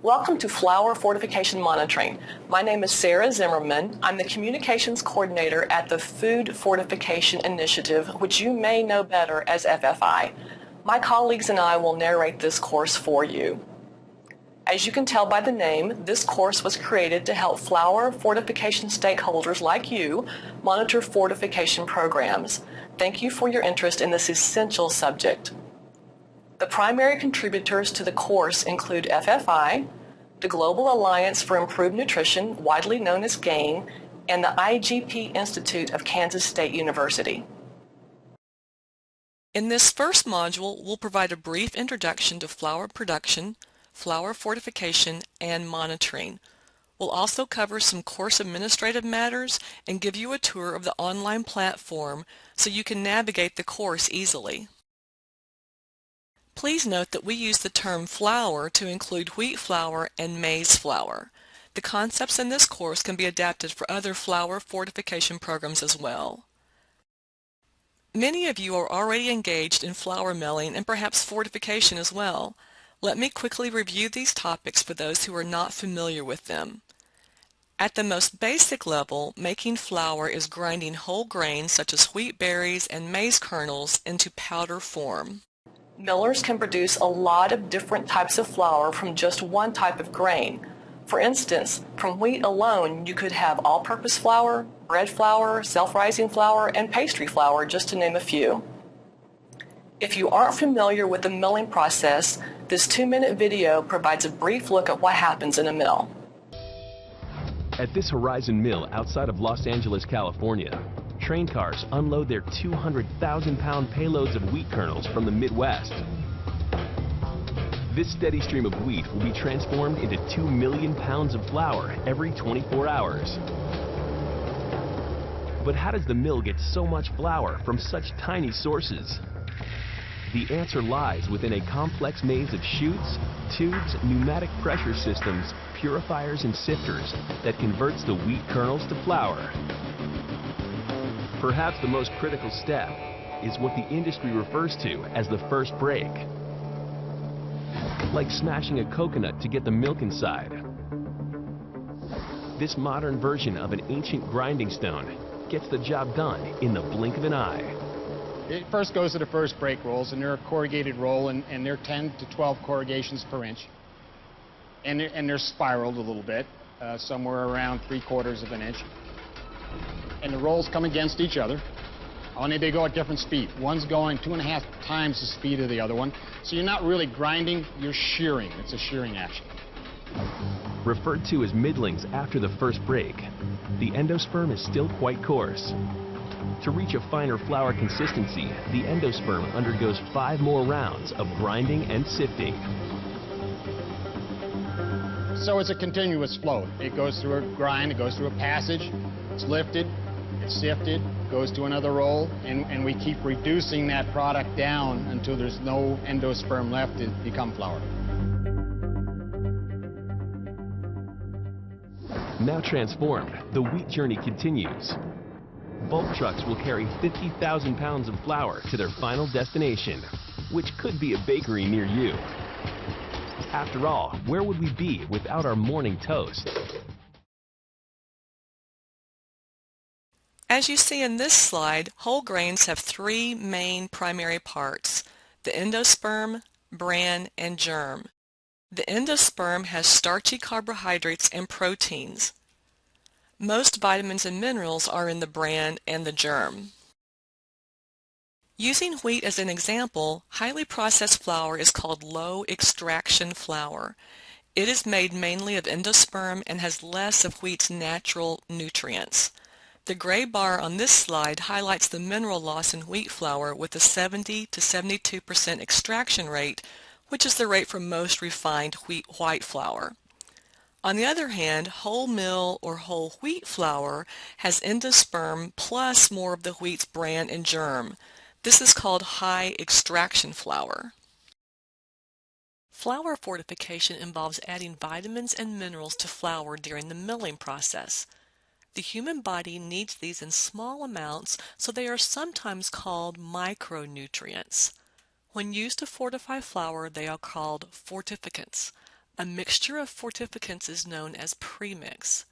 Welcome to Flour Fortification Monitoring. My name is Sarah Zimmerman. I'm the Communications Coordinator at the Food Fortification Initiative, which you may know better as FFI. My colleagues and I will narrate this course for you. As you can tell by the name, this course was created to help flour fortification stakeholders like you monitor fortification programs. Thank you for your interest in this essential subject. The primary contributors to the course include FFI, the Global Alliance for Improved Nutrition, widely known as GAIN, and the IGP Institute of Kansas State University. In this first module, we'll provide a brief introduction to flour production, flour fortification, and monitoring. We'll also cover some course administrative matters and give you a tour of the online platform so you can navigate the course easily. Please note that we use the term flour to include wheat flour and maize flour. The concepts in this course can be adapted for other flour fortification programs as well. Many of you are already engaged in flour milling and perhaps fortification as well. Let me quickly review these topics for those who are not familiar with them. At the most basic level, making flour is grinding whole grains such as wheat berries and maize kernels into powder form. Millers can produce a lot of different types of flour from just one type of grain. For instance, from wheat alone, you could have all-purpose flour, bread flour, self-rising flour, and pastry flour, just to name a few. If you aren't familiar with the milling process, this 2-minute video provides a brief look at what happens in a mill. At this Horizon Mill outside of Los Angeles, California, train cars unload their 200,000-pound payloads of wheat kernels from the Midwest. This steady stream of wheat will be transformed into 2 million pounds of flour every 24 hours. But how does the mill get so much flour from such tiny sources? The answer lies within a complex maze of chutes, tubes, pneumatic pressure systems, purifiers, and sifters that converts the wheat kernels to flour. Perhaps the most critical step is what the industry refers to as the first break. Like smashing a coconut to get the milk inside. This modern version of an ancient grinding stone gets the job done in the blink of an eye. It first goes to the first break rolls, and they're a corrugated roll, and they're 10 to 12 corrugations per inch. And they're spiraled a little bit, somewhere around 3/4 of an inch. And the rolls come against each other, only they go at different speed. One's going 2.5 times the speed of the other one, so you're not really grinding, you're shearing. It's a shearing action. Referred to as middlings after the first break, the endosperm is still quite coarse. To reach a finer flour consistency, the endosperm undergoes 5 more rounds of grinding and sifting. So it's a continuous flow. It goes through a grind, it goes through a passage, it's lifted, it's sifted, goes to another roll, and we keep reducing that product down until there's no endosperm left to become flour. Now transformed, the wheat journey continues. Bulk trucks will carry 50,000 pounds of flour to their final destination, which could be a bakery near you. After all, where would we be without our morning toast? As you see in this slide, whole grains have 3 main primary parts: the endosperm, bran, and germ. The endosperm has starchy carbohydrates and proteins. Most vitamins and minerals are in the bran and the germ. Using wheat as an example, highly processed flour is called low extraction flour. It is made mainly of endosperm and has less of wheat's natural nutrients. The gray bar on this slide highlights the mineral loss in wheat flour with a 70 to 72% extraction rate, which is the rate for most refined white flour. On the other hand, whole mill or whole wheat flour has endosperm plus more of the wheat's bran and germ. This is called high extraction flour. Flour fortification involves adding vitamins and minerals to flour during the milling process. The human body needs these in small amounts, so they are sometimes called micronutrients. When used to fortify flour, they are called fortificants. A mixture of fortificants is known as premix.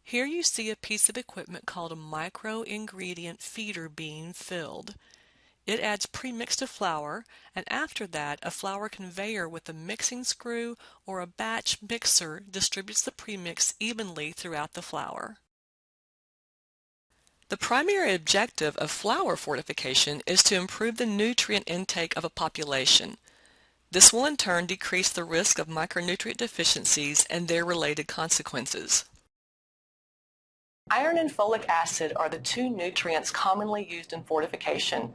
Here you see a piece of equipment called a micro-ingredient feeder being filled. It adds premix to flour, and after that, a flour conveyor with a mixing screw or a batch mixer distributes the premix evenly throughout the flour. The primary objective of flour fortification is to improve the nutrient intake of a population. This will in turn decrease the risk of micronutrient deficiencies and their related consequences. Iron and folic acid are the two nutrients commonly used in fortification.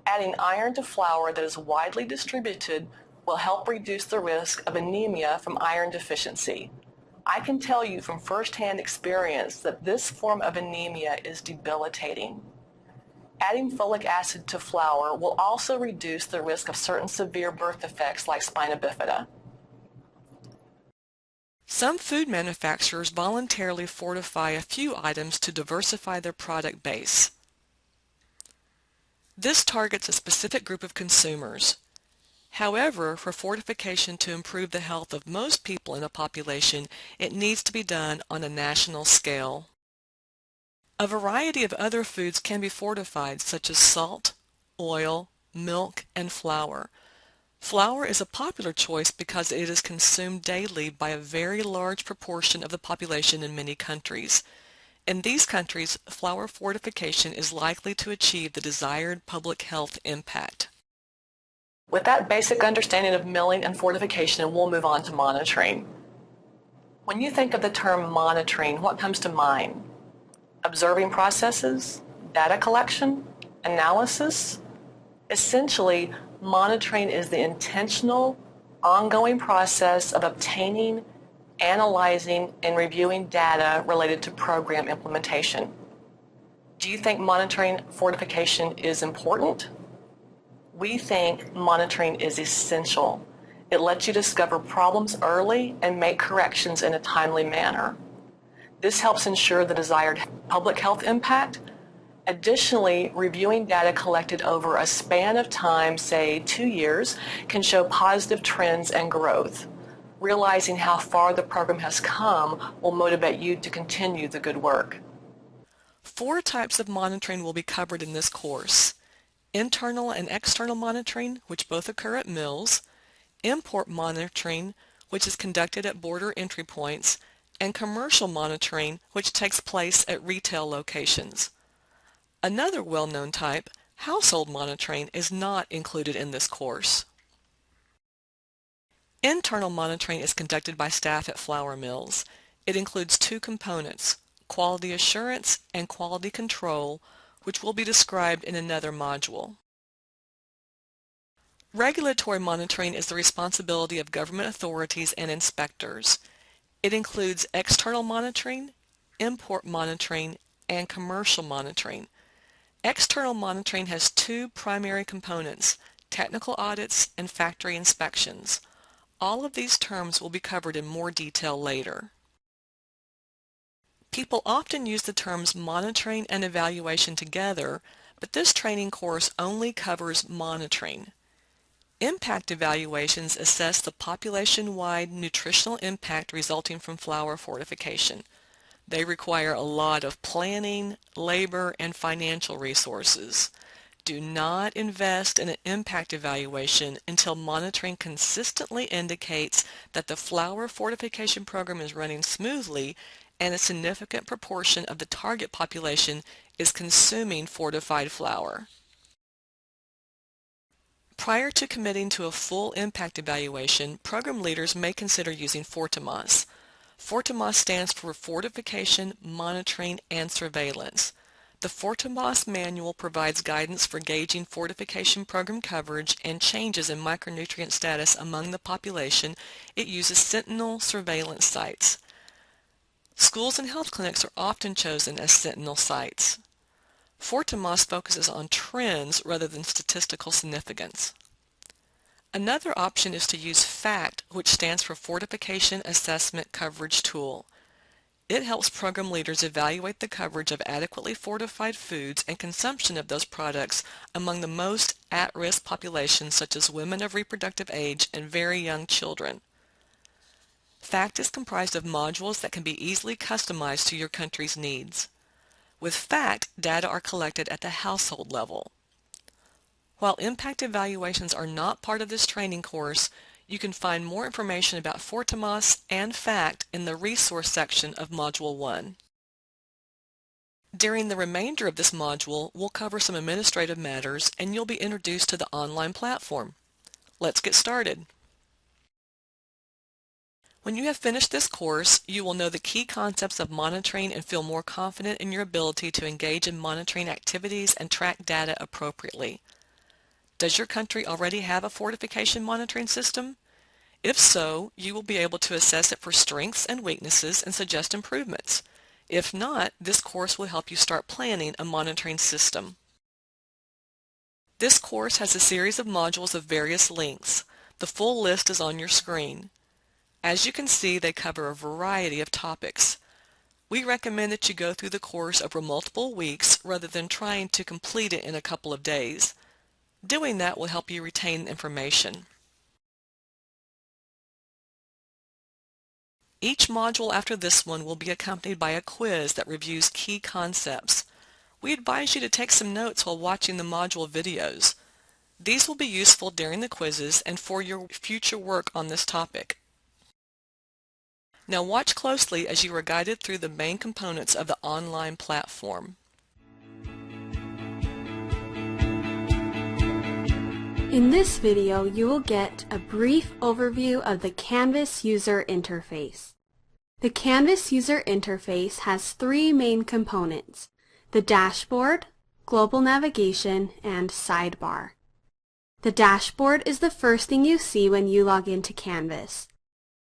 Adding iron to flour that is widely distributed will help reduce the risk of anemia from iron deficiency. I can tell you from firsthand experience that this form of anemia is debilitating. Adding folic acid to flour will also reduce the risk of certain severe birth defects like spina bifida. Some food manufacturers voluntarily fortify a few items to diversify their product base. This targets a specific group of consumers. However, for fortification to improve the health of most people in a population, it needs to be done on a national scale. A variety of other foods can be fortified, such as salt, oil, milk, and flour. Flour is a popular choice because it is consumed daily by a very large proportion of the population in many countries. In these countries, flour fortification is likely to achieve the desired public health impact. With that basic understanding of milling and fortification, we'll move on to monitoring. When you think of the term monitoring, what comes to mind? Observing processes, data collection, analysis. Essentially, monitoring is the intentional, ongoing process of obtaining, analyzing, and reviewing data related to program implementation. Do you think monitoring fortification is important? We think monitoring is essential. It lets you discover problems early and make corrections in a timely manner. This helps ensure the desired public health impact. Additionally, reviewing data collected over a span of time, say 2 years, can show positive trends and growth. Realizing how far the program has come will motivate you to continue the good work. 4 types of monitoring will be covered in this course: internal and external monitoring, which both occur at mills; import monitoring, which is conducted at border entry points; and commercial monitoring, which takes place at retail locations. Another well-known type, household monitoring, is not included in this course. Internal monitoring is conducted by staff at flour mills. It includes 2 components, quality assurance and quality control, which will be described in another module. Regulatory monitoring is the responsibility of government authorities and inspectors. It includes external monitoring, import monitoring, and commercial monitoring. External monitoring has 2 primary components: technical audits and factory inspections. All of these terms will be covered in more detail later. People often use the terms monitoring and evaluation together, but this training course only covers monitoring. Impact evaluations assess the population-wide nutritional impact resulting from flour fortification. They require a lot of planning, labor, and financial resources. Do not invest in an impact evaluation until monitoring consistently indicates that the flour fortification program is running smoothly and a significant proportion of the target population is consuming fortified flour. Prior to committing to a full impact evaluation, program leaders may consider using FORTIMAS. FORTIMAS stands for Fortification, Monitoring, and Surveillance. The FORTIMAS manual provides guidance for gauging fortification program coverage and changes in micronutrient status among the population. It uses sentinel surveillance sites. Schools and health clinics are often chosen as sentinel sites. FORTIMAS focuses on trends rather than statistical significance. Another option is to use FACT, which stands for Fortification Assessment Coverage Tool. It helps program leaders evaluate the coverage of adequately fortified foods and consumption of those products among the most at-risk populations, such as women of reproductive age and very young children. FACT is comprised of modules that can be easily customized to your country's needs. With FACT, data are collected at the household level. While impact evaluations are not part of this training course, you can find more information about Fortimas and FACT in the resource section of Module 1. During the remainder of this module, we'll cover some administrative matters and you'll be introduced to the online platform. Let's get started. When you have finished this course, you will know the key concepts of monitoring and feel more confident in your ability to engage in monitoring activities and track data appropriately. Does your country already have a fortification monitoring system? If so, you will be able to assess it for strengths and weaknesses and suggest improvements. If not, this course will help you start planning a monitoring system. This course has a series of modules of various lengths. The full list is on your screen. As you can see, they cover a variety of topics. We recommend that you go through the course over multiple weeks rather than trying to complete it in a couple of days. Doing that will help you retain information. Each module after this one will be accompanied by a quiz that reviews key concepts. We advise you to take some notes while watching the module videos. These will be useful during the quizzes and for your future work on this topic. Now watch closely as you are guided through the main components of the online platform. In this video, you will get a brief overview of the Canvas user interface. The Canvas user interface has three main components: the dashboard, global navigation, and sidebar. The dashboard is the first thing you see when you log into Canvas.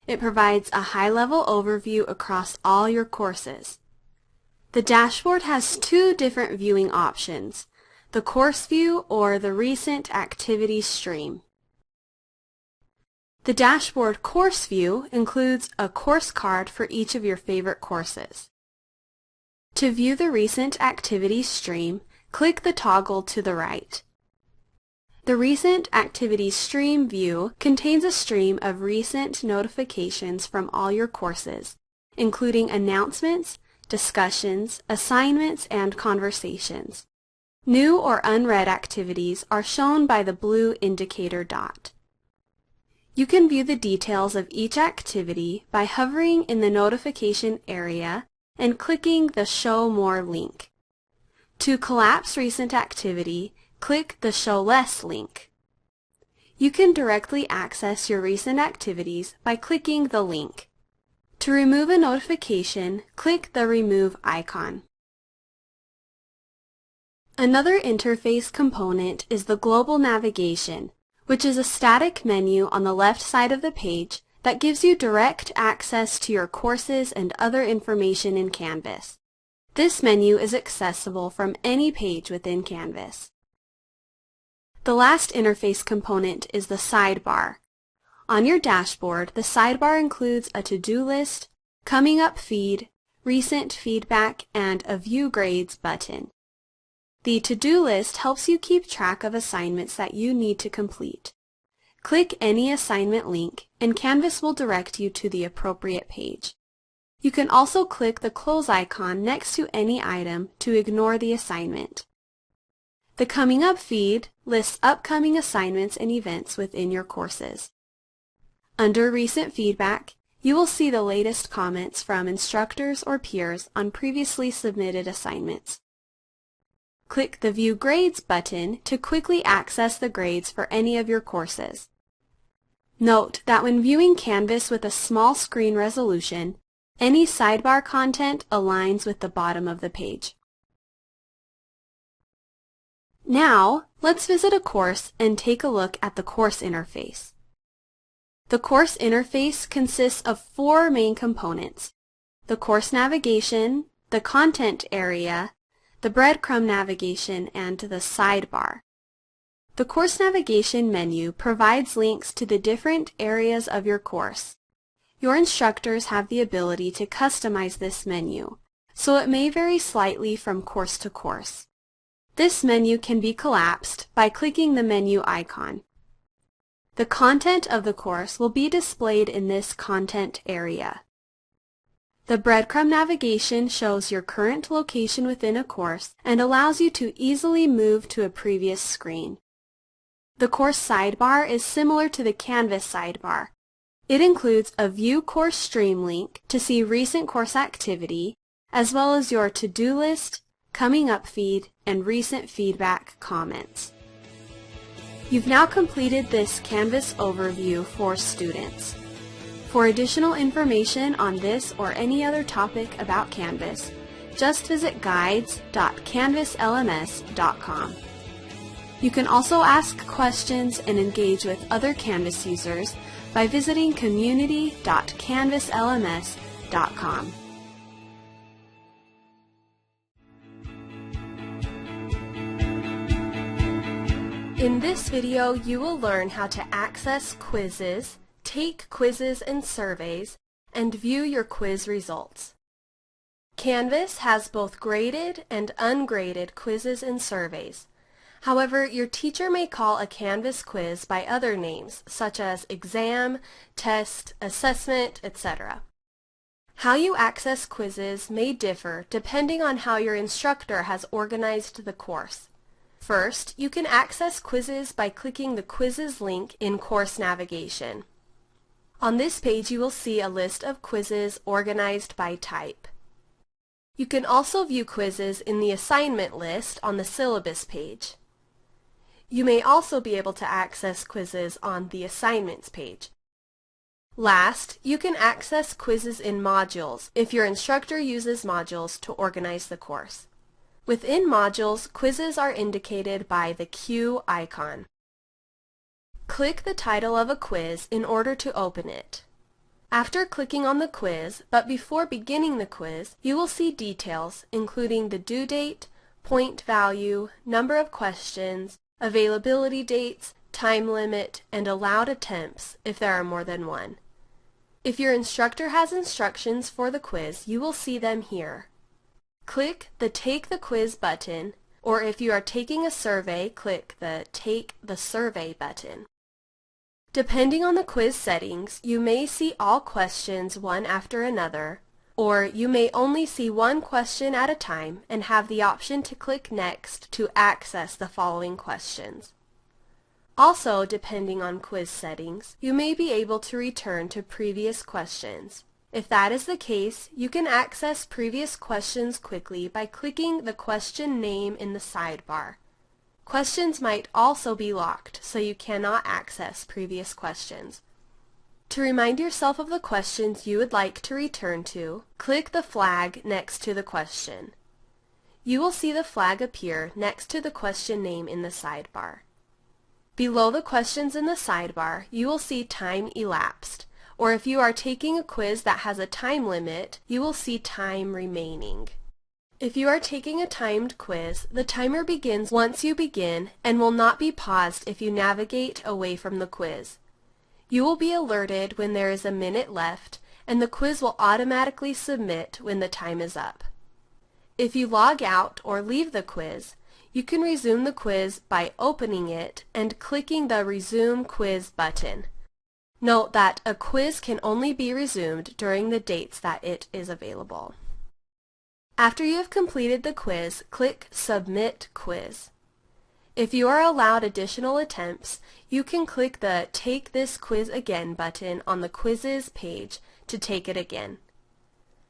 It provides a high-level overview across all your courses. The dashboard has two different viewing options: the course view or the recent activities stream. The dashboard course view includes a course card for each of your favorite courses. To view the recent activities stream, click the toggle to the right. The recent activities stream view contains a stream of recent notifications from all your courses, including announcements, discussions, assignments, and conversations. New or unread activities are shown by the blue indicator dot. You can view the details of each activity by hovering in the notification area and clicking the Show More link. To collapse recent activity, click the Show Less link. You can directly access your recent activities by clicking the link. To remove a notification, click the Remove icon. Another interface component is the global navigation, which is a static menu on the left side of the page that gives you direct access to your courses and other information in Canvas. This menu is accessible from any page within Canvas. The last interface component is the sidebar. On your dashboard, the sidebar includes a to-do list, coming up feed, recent feedback, and a View Grades button. The to-do list helps you keep track of assignments that you need to complete. Click any assignment link and Canvas will direct you to the appropriate page. You can also click the close icon next to any item to ignore the assignment. The Coming Up feed lists upcoming assignments and events within your courses. Under Recent Feedback, you will see the latest comments from instructors or peers on previously submitted assignments. Click the View Grades button to quickly access the grades for any of your courses. Note that when viewing Canvas with a small screen resolution, any sidebar content aligns with the bottom of the page. Now, let's visit a course and take a look at the course interface. The course interface consists of four main components: the course navigation, the content area, the breadcrumb navigation, and the sidebar. The course navigation menu provides links to the different areas of your course. Your instructors have the ability to customize this menu, so it may vary slightly from course to course. This menu can be collapsed by clicking the menu icon. The content of the course will be displayed in this content area. The breadcrumb navigation shows your current location within a course and allows you to easily move to a previous screen. The course sidebar is similar to the Canvas sidebar. It includes a View Course Stream link to see recent course activity, as well as your to-do list, coming up feed, and recent feedback comments. You've now completed this Canvas overview for students. For additional information on this or any other topic about Canvas, just visit guides.canvaslms.com. You can also ask questions and engage with other Canvas users by visiting community.canvaslms.com. In this video, you will learn how to access quizzes, take quizzes and surveys, and view your quiz results. Canvas has both graded and ungraded quizzes and surveys. However, your teacher may call a Canvas quiz by other names, such as exam, test, assessment, etc. How you access quizzes may differ depending on how your instructor has organized the course. First, you can access quizzes by clicking the Quizzes link in Course Navigation. On this page, you will see a list of quizzes organized by type. You can also view quizzes in the assignment list on the syllabus page. You may also be able to access quizzes on the assignments page. Last, you can access quizzes in modules if your instructor uses modules to organize the course. Within modules, quizzes are indicated by the Q icon. Click the title of a quiz in order to open it. After clicking on the quiz, but before beginning the quiz, you will see details including the due date, point value, number of questions, availability dates, time limit, and allowed attempts if there are more than one. If your instructor has instructions for the quiz, you will see them here. Click the Take the Quiz button, or if you are taking a survey, click the Take the Survey button. Depending on the quiz settings, you may see all questions one after another, or you may only see one question at a time and have the option to click Next to access the following questions. Also, depending on quiz settings, you may be able to return to previous questions. If that is the case, you can access previous questions quickly by clicking the question name in the sidebar. Questions might also be locked, so you cannot access previous questions. To remind yourself of the questions you would like to return to, click the flag next to the question. You will see the flag appear next to the question name in the sidebar. Below the questions in the sidebar, you will see time elapsed, or if you are taking a quiz that has a time limit, you will see time remaining. If you are taking a timed quiz, the timer begins once you begin and will not be paused if you navigate away from the quiz. You will be alerted when there is a minute left, and the quiz will automatically submit when the time is up. If you log out or leave the quiz, you can resume the quiz by opening it and clicking the Resume Quiz button. Note that a quiz can only be resumed during the dates that it is available. After you have completed the quiz, click Submit Quiz. If you are allowed additional attempts, you can click the Take This Quiz Again button on the Quizzes page to take it again.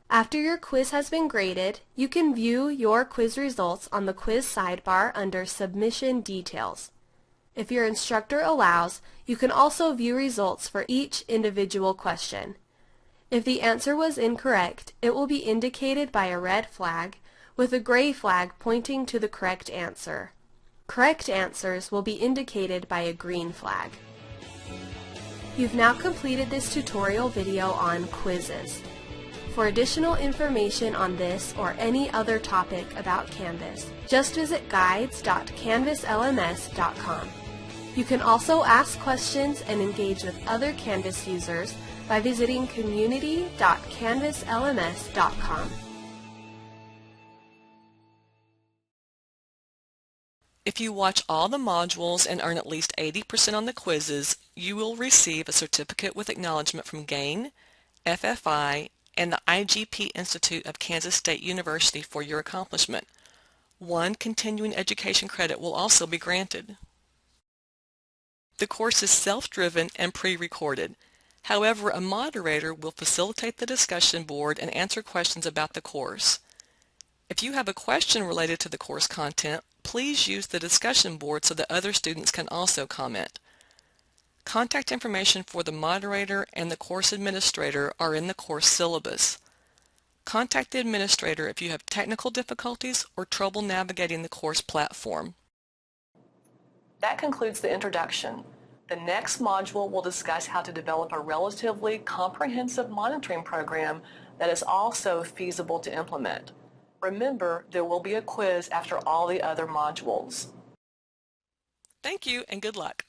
After your quiz has been graded, you can view your quiz results on the quiz sidebar under Submission Details. If your instructor allows, you can also view results for each individual question. If the answer was incorrect, it will be indicated by a red flag, with a gray flag pointing to the correct answer. Correct answers will be indicated by a green flag. You've now completed this tutorial video on quizzes. For additional information on this or any other topic about Canvas, just visit guides.canvaslms.com. You can also ask questions and engage with other Canvas users by visiting community.canvaslms.com. If you watch all the modules and earn at least 80% on the quizzes, you will receive a certificate with acknowledgement from GAIN, FFI, and the IGP Institute of Kansas State University for your accomplishment. One continuing education credit will also be granted. The course is self-driven and pre-recorded. However, a moderator will facilitate the discussion board and answer questions about the course. If you have a question related to the course content, please use the discussion board so that other students can also comment. Contact information for the moderator and the course administrator are in the course syllabus. Contact the administrator if you have technical difficulties or trouble navigating the course platform. That concludes the introduction. The next module will discuss how to develop a relatively comprehensive monitoring program that is also feasible to implement. Remember, there will be a quiz after all the other modules. Thank you and good luck.